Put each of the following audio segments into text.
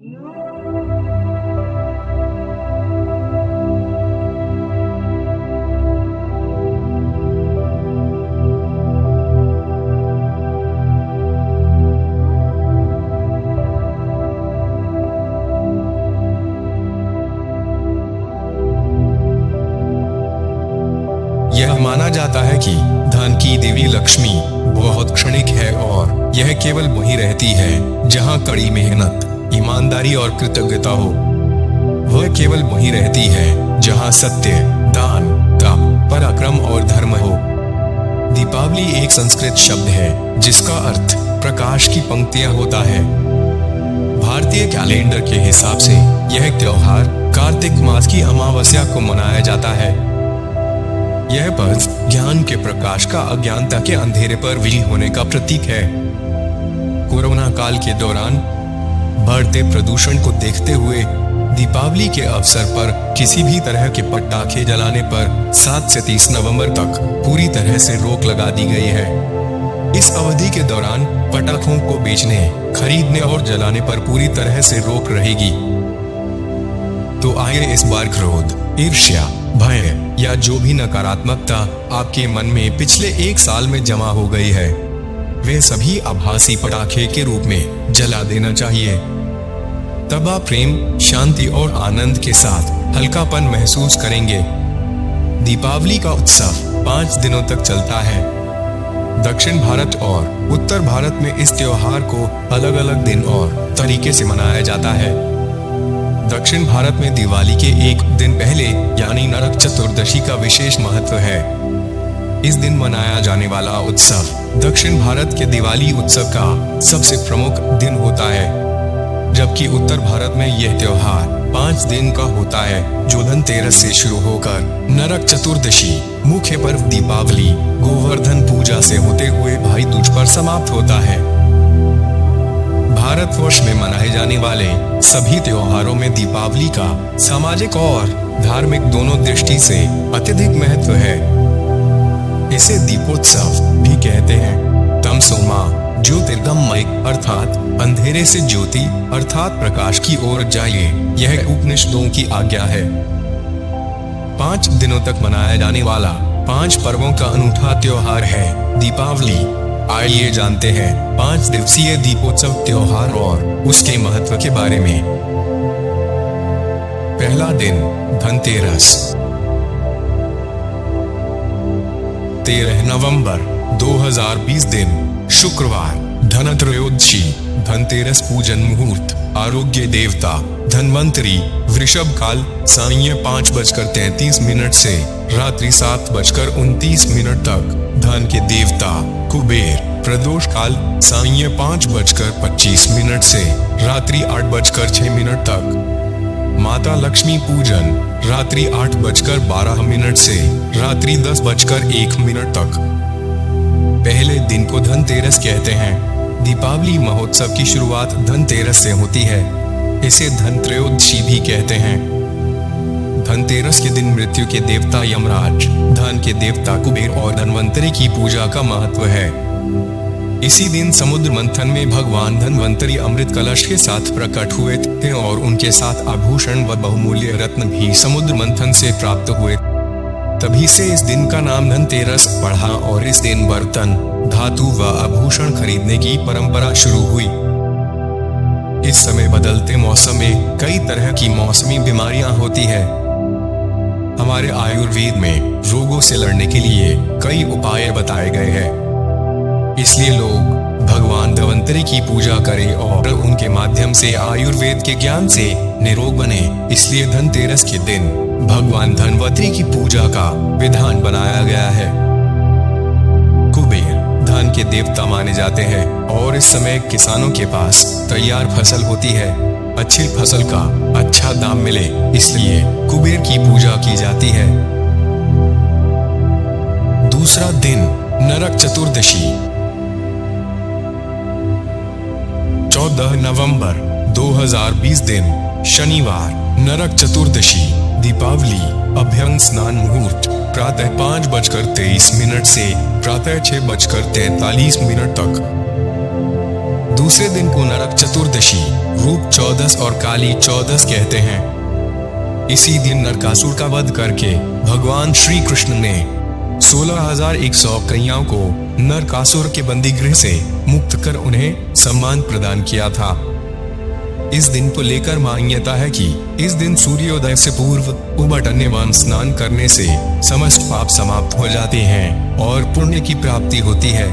यह माना जाता है कि धन की देवी लक्ष्मी बहुत क्षणिक है और यह केवल वहीं रहती है जहां कड़ी मेहनत, ईमानदारी और कृतज्ञता हो। वह केवल वहीं रहती है जहां सत्य, दान, तप, पराक्रम और धर्म हो। दीपावली एक संस्कृत शब्द है जिसका अर्थ प्रकाश की पंक्तियां होता है। भारतीय कैलेंडर के हिसाब से यह त्योहार कार्तिक मास की अमावस्या को मनाया जाता है। यह पर्व ज्ञान के प्रकाश का अज्ञानता के अंधेरे पर विजय होने का प्रतीक है। कोरोना काल के दौरान बढ़ते प्रदूषण को देखते हुए दीपावली के अवसर पर किसी भी तरह के पटाखे जलाने पर 7 से 30 नवंबर तक पूरी तरह से रोक लगा दी गई है। इस अवधि के दौरान पटाखों को बेचने, खरीदने और जलाने पर पूरी तरह से रोक रहेगी। तो आइए इस बार क्रोध, ईर्ष्या, भय या जो भी नकारात्मकता आपके मन में पिछले 1 साल में जमा हो गई है, वे सभी आभासी पटाखे के रूप में जला देना चाहिए। तब आप प्रेम, शांति और आनंद के साथ हल्कापन महसूस करेंगे। दीपावली का उत्सव 5 दिनों तक चलता है। दक्षिण भारत और उत्तर भारत में इस त्योहार को अलग अलग दिन और तरीके से मनाया जाता है। दक्षिण भारत में दिवाली के 1 दिन पहले यानी नरक चतुर्दशी का विशेष महत्व है। इस दिन मनाया जाने वाला उत्सव दक्षिण भारत के दिवाली उत्सव का सबसे प्रमुख दिन होता है, जबकि उत्तर भारत में यह त्योहार 5 दिन का होता है, जो धनतेरस से शुरू होकर नरक चतुर्दशी, मुख्य पर्व दीपावली, गोवर्धन पूजा से होते हुए भाई दूज पर समाप्त होता है। भारतवर्ष में मनाए जाने वाले सभी त्योहारों में दीपावली का सामाजिक और धार्मिक दोनों दृष्टि से अत्यधिक महत्व है। इसे दीपोत्सव भी कहते हैं। तमसोमा ज्योतिर्गमय अर्थात अंधेरे से ज्योति अर्थात प्रकाश की ओर जाइए, यह उपनिषदों की आज्ञा है। 5 दिनों तक मनाया जाने वाला 5 पर्वों का अनूठा त्योहार है दीपावली। आइए जानते हैं 5 दिवसीय दीपोत्सव त्योहार और उसके महत्व के बारे में। पहला दिन धनतेरस, 13 नवंबर 2020 दिन शुक्रवार, धनत्रयोदशी, धनतेरस पूजन मुहूर्त, आरोग्य देवता धन्वंतरी, वृषभ काल सांय 5:33 से रात्रि 7:29 तक, धन के देवता कुबेर, प्रदोष काल सांय 5:25 से रात्रि 8:06 तक, माता लक्ष्मी पूजन रात्रि 8:12 से रात्रि 10:01 तक। पहले दिन को धनतेरस कहते हैं। दीपावली महोत्सव की शुरुआत धनतेरस से होती है। इसे धनत्रयोदशी भी कहते हैं। धनतेरस के दिन मृत्यु के देवता यमराज, धन के देवता कुबेर और धन्वंतरी की पूजा का महत्व है। इसी दिन समुद्र मंथन में भगवान धन्वंतरी अमृत कलश के साथ प्रकट हुए थे और उनके साथ आभूषण व बहुमूल्य रत्न भी समुद्र मंथन से प्राप्त हुए। तभी से इस दिन का नाम धनतेरस पड़ा और इस दिन बर्तन, धातु व आभूषण खरीदने की परंपरा शुरू हुई। इस समय बदलते मौसम में कई तरह की मौसमी बीमारियां होती है। हमारे आयुर्वेद में रोगों से लड़ने के लिए कई उपाय बताए गए हैं। इसलिए लोग भगवान धन्वंतरी की पूजा करें और उनके माध्यम से आयुर्वेद के ज्ञान से निरोग बने। इसलिए धनतेरस के दिन भगवान धन्वंतरी की पूजा का विधान बनाया गया है। कुबेर धन के देवता माने जाते हैं और इस समय किसानों के पास तैयार फसल होती है। अच्छी फसल का अच्छा दाम मिले इसलिए कुबेर की पूजा की जाती है। दूसरा दिन नरक चतुर्दशी, 14 नवंबर 2020 दिन शनिवार, नरक चतुर्दशी, दीपावली, अभ्यंग स्नान मुहूर्त प्रातः 5:23 से प्रातः 6:43 तक। दूसरे दिन को नरक चतुर्दशी, रूप चौदस और काली चौदस कहते हैं। इसी दिन नरकासुर का वध करके भगवान श्री कृष्ण ने 16,100 कन्याओं को नरकासुर के बंदीगृह से मुक्त कर उन्हें सम्मान प्रदान किया था। इस दिन को लेकर मान्यता है कि इस दिन सूर्योदय से पूर्व उबटन्यमान स्नान करने से समस्त पाप समाप्त हो जाते हैं और पुण्य की प्राप्ति होती है।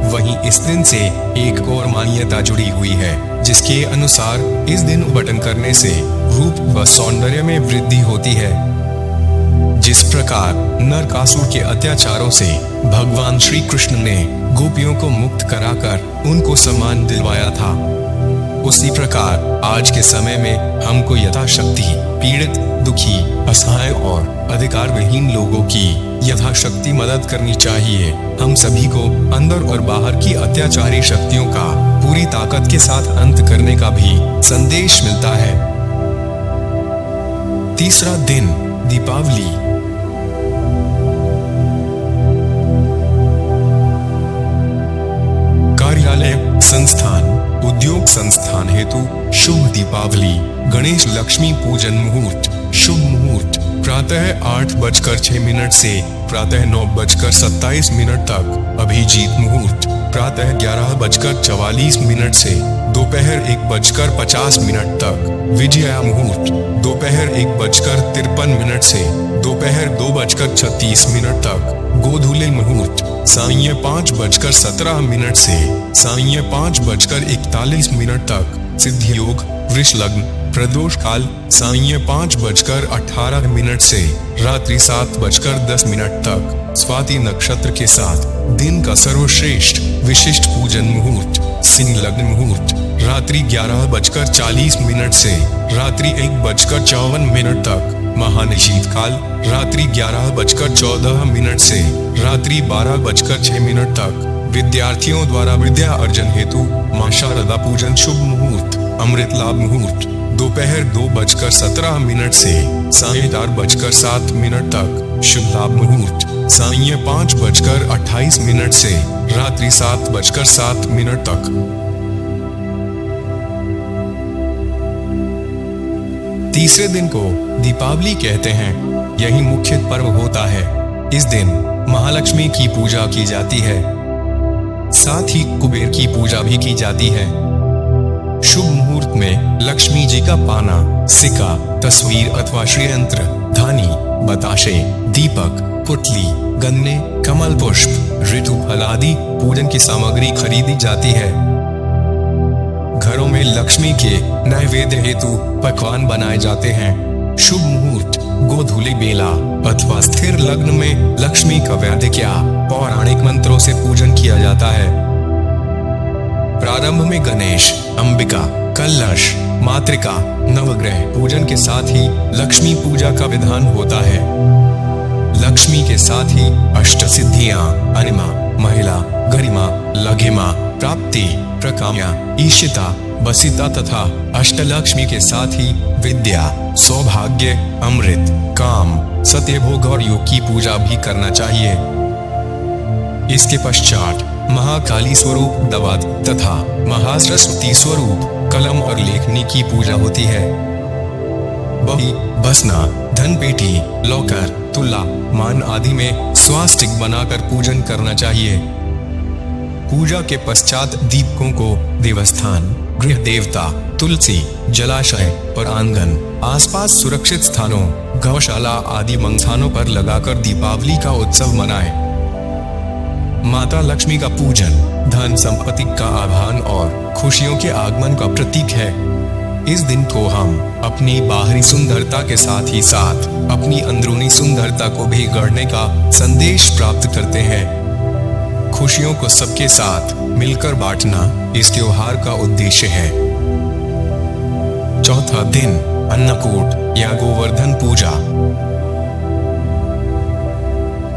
वहीं इस दिन से एक और मान्यता जुड़ी हुई है, जिसके अनुसार इस दिन उबटन करने से रूप व सौंदर्य में वृद्धि होती है। जिस प्रकार नरकासुर के अत्याचारों से भगवान श्री कृष्ण ने गोपियों को मुक्त कराकर उनको सम्मान दिलवाया था, उसी प्रकार आज के समय में हमको यथाशक्ति पीड़ित, दुखी, असहाय और अधिकार विहीन लोगों की यथाशक्ति मदद करनी चाहिए। हम सभी को अंदर और बाहर की अत्याचारी शक्तियों का पूरी ताकत के साथ अंत करने का भी संदेश मिलता है। तीसरा दिन दीपावली। कार्यालय, संस्थान, उद्योग संस्थान हेतु शुभ दीपावली। गणेश लक्ष्मी पूजन मुहूर्त। शुभ मुहूर्त प्रातः 8:06 से प्रातः 9:27 तक। अभिजीत मुहूर्त प्रातः 11:44 से दोपहर 1:50 तक। विजया मुहूर्त दोपहर 1:53 से दोपहर 2:36 तक। गोधूली मुहूर्त सांय 5:17 से सांय 5:41 तक। सिद्धि योग वृष लग्न। प्रदोष काल सांय 5:18 से रात्रि 7:10 तक। स्वाति नक्षत्र के साथ दिन का सर्वश्रेष्ठ विशिष्ट पूजन मुहूर्त। सिंह लग्न मुहूर्त रात्रि 11:40 से रात्रि 1:54 तक। महानिशीत काल रात्रि 11:14 से रात्रि 12:06 तक। विद्यार्थियों द्वारा विद्या अर्जन हेतु मां शारदा पूजन शुभ मुहूर्त। अमृत लाभ मुहूर्त दोपहर 2:17 से साय 4:07 तक। शुभ लाभ मुहूर्त सांय 5:28 से रात्रि 7:07 तक। तीसरे दिन को दीपावली कहते हैं। यही मुख्य पर्व होता है। इस दिन महालक्ष्मी की पूजा की जाती है, साथ ही कुबेर की पूजा भी की जाती है। शुभ मुहूर्त में लक्ष्मी जी का पाना, सिक्का, तस्वीर अथवा श्रीयंत्र, धानी, बताशे, दीपक, पुतली, गन्ने, कमल पुष्प, ऋतु फल आदि पूजन की सामग्री खरीदी जाती है। घरों में लक्ष्मी के नैवेद्य हेतु पकवान बनाए जाते हैं। शुभ मुहूर्त गोधूली बेला अथवा स्थिर लग्न में लक्ष्मी का वैदिक या पौराणिक मंत्रों से पूजन किया जाता है। प्रारंभ में गणेश, अंबिका, कलश, मातृका, नवग्रह पूजन के साथ ही लक्ष्मी पूजा का विधान होता है। लक्ष्मी के साथ ही अष्ट सिद्धियां, अनिमा, महिला, गरिमा, लघिमा, प्राप्ति, प्रकाम्या, ईशिता, बसिता तथा अष्टलक्ष्मी के साथ ही विद्या, सौभाग्य, अमृत, काम, सत्यभोग और योग की पूजा भी करना चाहिए। इसके पश्चात महाकाली स्वरूप दवात तथा महासरस्वती स्वरूप कलम और लेखनी की पूजा होती है। बही, बसना, धन पेटी, लॉकर, तुला, मान आदि में स्वास्तिक बनाकर पूजन करना चाहिए। पूजा के पश्चात दीपकों को देवस्थान, गृह देवता, तुलसी, जलाशय और आंगन, आसपास सुरक्षित स्थानों, गौशाला आदि स्थानों पर लगाकर दीपावली का उत्सव मनाएं। माता लक्ष्मी का पूजन धन संपत्ति का आह्वान और खुशियों के आगमन का प्रतीक है। इस दिन को हम अपनी बाहरी सुंदरता के साथ ही साथ अपनी अंदरूनी सुंदरता को भी गढ़ने का संदेश प्राप्त करते हैं। खुशियों को सबके साथ मिलकर बांटना इस त्योहार का उद्देश्य है। चौथा दिन अन्नकूट या गोवर्धन पूजा।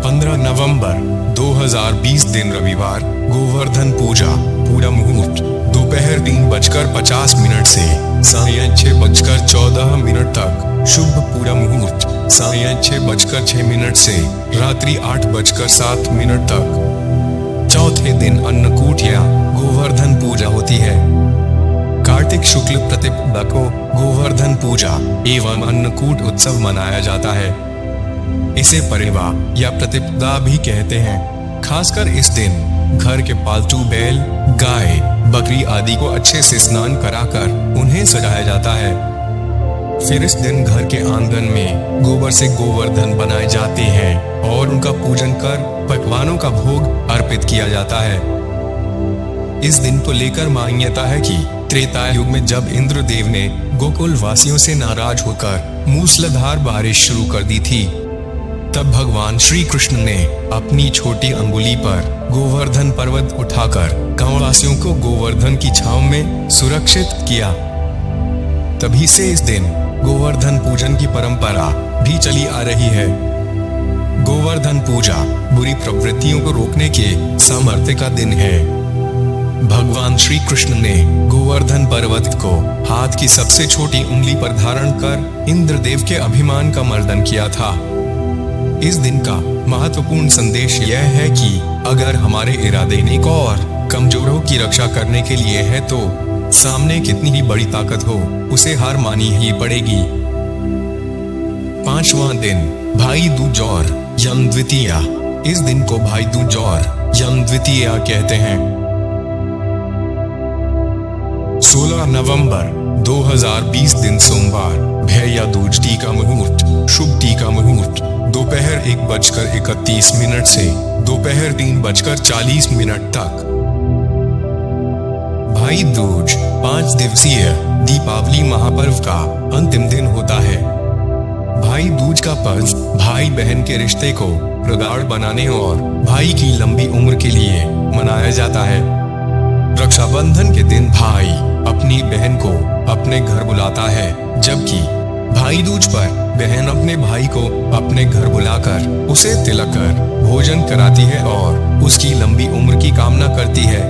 15 नवंबर 2020 दिन रविवार गोवर्धन पूजा। पूरा मुहूर्त दोपहर 3:50 से साय 6:14 तक। शुभ पूरा मुहूर्त साय 6:06 से रात्रि 8:07 तक। चौथे दिन अन्नकूट या गोवर्धन पूजा होती है। कार्तिक शुक्ल प्रतिपदा को गोवर्धन पूजा एवं अन्नकूट उत्सव मनाया जाता है। इसे परेवा या प्रतिपदा भी कहते हैं। खासकर इस दिन घर के पालतू बैल, गाय, बकरी आदि को अच्छे से स्नान कराकर उन्हें सजाया जाता है। फिर इस दिन घर के आंगन में गोबर से गोवर्धन बनाए जाते हैं और उनका पूजन कर पकवानों का भोग अर्पित किया जाता है। इस दिन को लेकर मान्यता है कि त्रेता युग में जब इंद्रदेव ने गोकुल वासियों से नाराज होकर मूसलाधार बारिश शुरू कर दी थी, तब भगवान श्री कृष्ण ने अपनी छोटी अंगुली पर गोवर्धन पर्वत उठाकर गांववासियों को गोवर्धन की छांव में सुरक्षित किया। तभी से इस दिन गोवर्धन पूजन की परंपरा भी चली आ रही है। गोवर्धन पूजा बुरी प्रवृत्तियों को रोकने के सामर्थ्य का दिन है। भगवान श्री कृष्ण ने गोवर्धन पर्वत को हाथ की सबसे छोटी उंगली पर धारण कर इंद्रदेव के अभिमान का मर्दन किया था। इस दिन का महत्वपूर्ण संदेश यह है कि अगर हमारे इरादे नेक और कमजोरों की रक्षा करने के लिए है तो सामने कितनी ही बड़ी ताकत हो, उसे हार मानी ही पड़ेगी। 5वां दिन भाई दूज और यम द्वितीया। इस दिन को भाई दूज और यम द्वितीया कहते हैं। 16 नवंबर 2020 दिन सोमवार, भैया दूज टीका मुहूर्त, शुभ टीका मुहूर्त दोपहर 1:31 से दोपहर 3:40 तक। भाई दूज 5 दिवसीय दीपावली महापर्व का अंतिम दिन होता है। भाई दूज का पर्व भाई बहन के रिश्ते को प्रगाढ़ बनाने और भाई की लंबी उम्र के लिए मनाया जाता है। रक्षाबंधन के दिन भाई अपनी बहन को अपने घर बुलाता है, जबकि भाई दूज पर बहन अपने भाई को अपने घर बुलाकर उसे तिलक कर भोजन कराती है और उसकी लंबी उम्र की कामना करती है।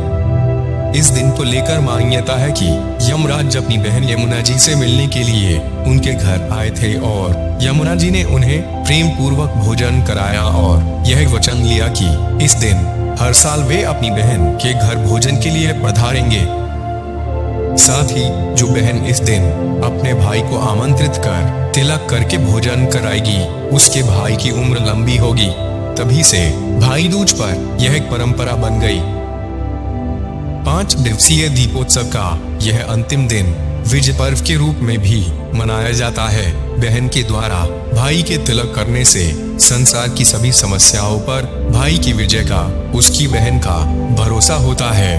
इस दिन को लेकर मान्यता है कि यमराज अपनी बहन यमुना जी से मिलने के लिए उनके घर आए थे और यमुना जी ने उन्हें प्रेम पूर्वक भोजन कराया और यह वचन लिया कि इस दिन हर साल वे अपनी बहन के घर भोजन के लिए पधारेंगे। साथ ही जो बहन इस दिन अपने भाई को आमंत्रित कर तिलक करके भोजन कराएगी, उसके भाई की उम्र लंबी होगी। तभी से भाई दूज पर यह एक परंपरा बन गई। 5 दिवसीय दीपोत्सव का यह अंतिम दिन विजय पर्व के रूप में भी मनाया जाता है। बहन के द्वारा भाई के तिलक करने से संसार की सभी समस्याओं पर भाई की विजय का उसकी बहन का भरोसा होता है।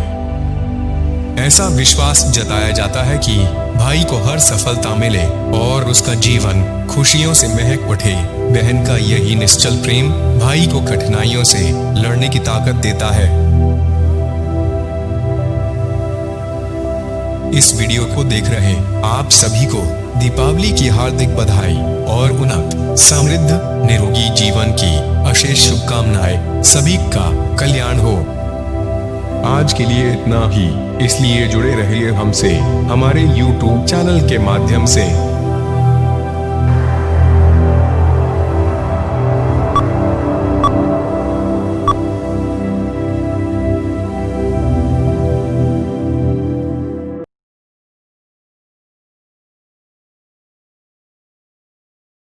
ऐसा विश्वास जताया जाता है कि भाई को हर सफलता मिले और उसका जीवन खुशियों से महक उठे। बहन का यही निश्चल प्रेम भाई को कठिनाइयों से लड़ने की ताकत देता है। इस वीडियो को देख रहे आप सभी को दीपावली की हार्दिक बधाई और उन्नत, समृद्ध, निरोगी जीवन की अशेष शुभकामनाएं। सभी का कल्याण हो। आज के लिए इतना ही, इसलिए जुड़े रहिए हमसे हमारे YouTube चैनल के माध्यम से।